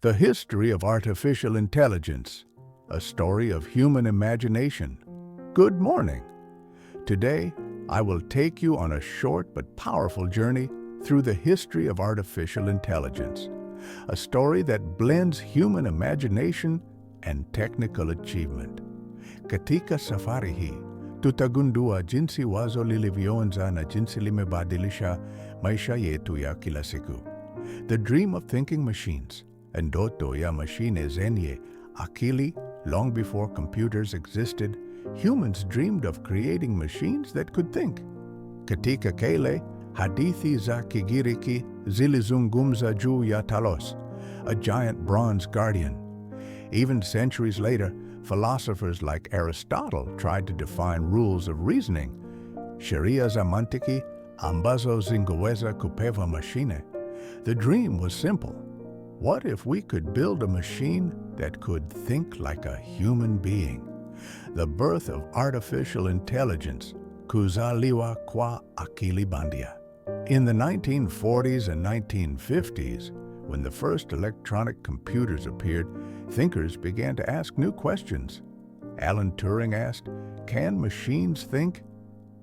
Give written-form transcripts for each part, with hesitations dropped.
The History of Artificial Intelligence, a story of human imagination. Good morning. Today, I will take you on a short but powerful journey through the history of artificial intelligence, a story that blends human imagination and technical achievement. Katika safari hii, tutagundua jinsi wazo lilivyoanza na jinsi limebadilisha maisha yetu ya kila siku. The dream of thinking machines, ndoto ya mashine zenye akili. Long before computers existed, humans dreamed of creating machines that could think. Katika kale, hadithi za Kigiriki zilizungumza juu ya Talos, a giant bronze guardian. Even centuries later, philosophers like Aristotle tried to define rules of reasoning, sheria za mantiki ambazo zingeweza kupewa mashine. The dream was simple. What if we could build a machine that could think like a human being? The birth of artificial intelligence, kuzaliwa kwa akili bandia. In the 1940s and 1950s, when the first electronic computers appeared, thinkers began to ask new questions. Alan Turing asked, "Can machines think?"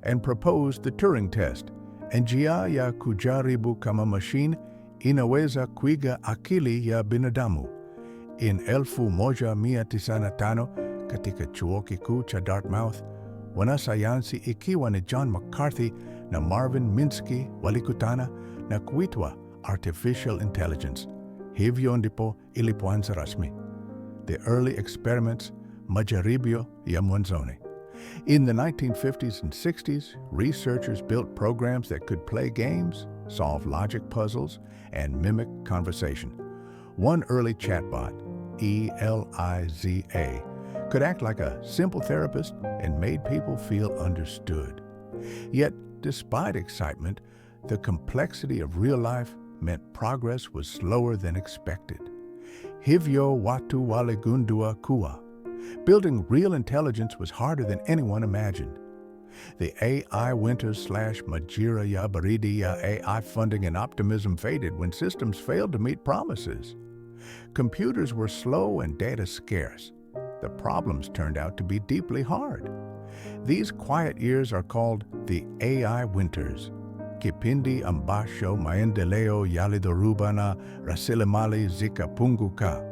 and proposed the Turing test. Njia ya kujaribu kama machine inaweza kuiga akili ya binadamu. In 1995, katika chuo kikuu cha Dartmouth, wanasayansi ikiwa ni John McCarthy na Marvin Minsky walikutana na kuitwa artificial intelligence. Hivyo ndipo ilipoanza rasmi. The early experiments, majaribio ya mwanzoni. In the 1950s and 60s, researchers built programs that could play games, solve logic puzzles, and mimic conversation. One early chatbot, ELIZA, could act like a simple therapist and made people feel understood. Yet, despite excitement, the complexity of real life meant progress was slower than expected. Hivyo watu waligundua kuwa. Building real intelligence was harder than anyone imagined. The AI winters/majira ya baridi ya AI funding and optimism faded when systems failed to meet promises. Computers were slow and data scarce. The problems turned out to be deeply hard. These quiet years are called the AI winters. Kipindi ambacho maendeleo yalidhoruba na rasilimali zikapunguka.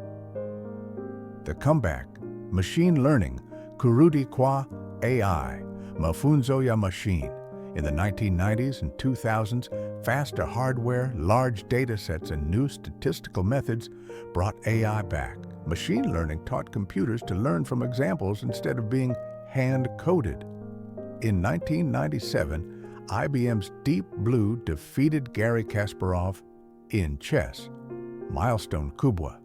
The comeback, machine learning, kurudi kwa AI, mafunzo ya machine. In the 1990s and 2000s, faster hardware, large data sets, and new statistical methods brought AI back. Machine learning taught computers to learn from examples instead of being hand-coded. In 1997, IBM's Deep Blue defeated Garry Kasparov in chess, milestone kubwa.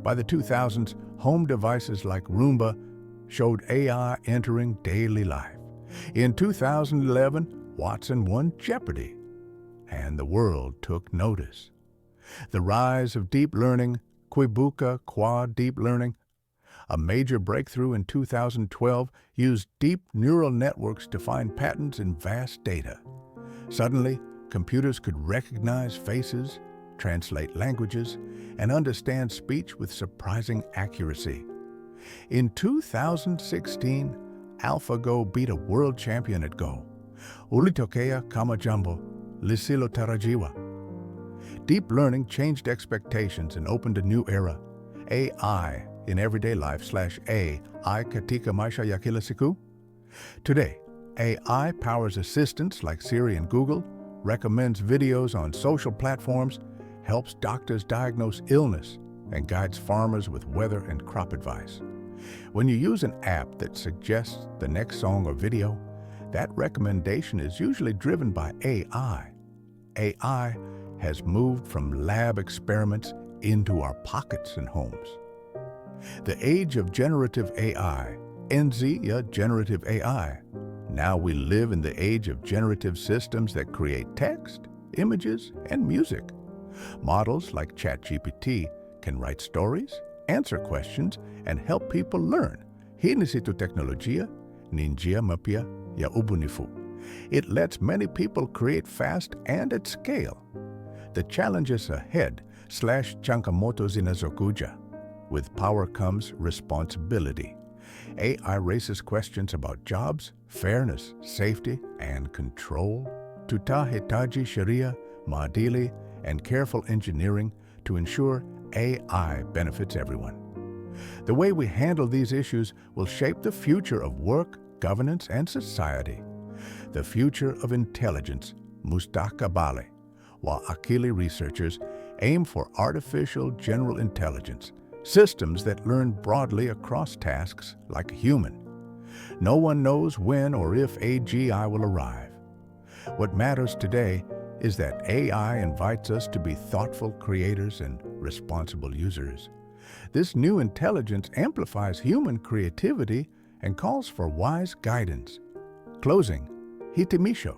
By the 2000s, home devices like Roomba showed AI entering daily life. In 2011, Watson won Jeopardy, and the world took notice. The rise of deep learning, Kwibuka kwa deep learning, a major breakthrough in 2012, used deep neural networks to find patterns in vast data. Suddenly, computers could recognize faces, translate languages, and understand speech with surprising accuracy. In 2016, AlphaGo beat a world champion at Go. Ulitokea kama jambo lisilotarajiwa. Deep learning changed expectations and opened a new era. AI in everyday life/AI katika maisha ya kila siku. Today, AI powers assistants like Siri and Google, recommends videos on social platforms, helps doctors diagnose illness, and guides farmers with weather and crop advice. When you use an app that suggests the next song or video, that recommendation is usually driven by AI. AI has moved from lab experiments into our pockets and homes. The age of generative AI, enzi ya generative AI. Now we live in the age of generative systems that create text, images, and music. Models like ChatGPT can write stories, answer questions, and help people learn. Hii ni situ teknolojia, ni njia mpya ya ubunifu. It lets many people create fast and at scale. The challenges ahead changamoto zinazokuja. With power comes responsibility. AI raises questions about jobs, fairness, safety, and control. Tutahitaji sheria, maadili, and careful engineering to ensure AI benefits everyone. The way we handle these issues will shape the future of work, governance, and society. The future of intelligence, mustakabali, while AKILI researchers aim for artificial general intelligence, systems that learn broadly across tasks like a human. No one knows when or if AGI will arrive. What matters today is that AI invites us to be thoughtful creators and responsible users. This new intelligence amplifies human creativity and calls for wise guidance. Closing, hitimisho.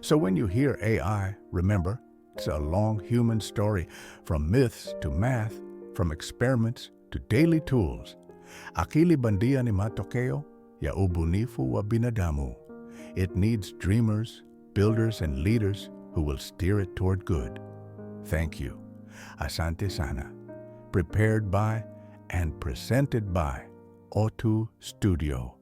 So when you hear AI, remember, it's a long human story, from myths to math, from experiments to daily tools. Akili bandia ni matokeo ya ubunifu wa binadamu. It needs dreamers, builders, and leaders who will steer it toward good. Thank you. Asante sana. Prepared by and presented by Otu Studio.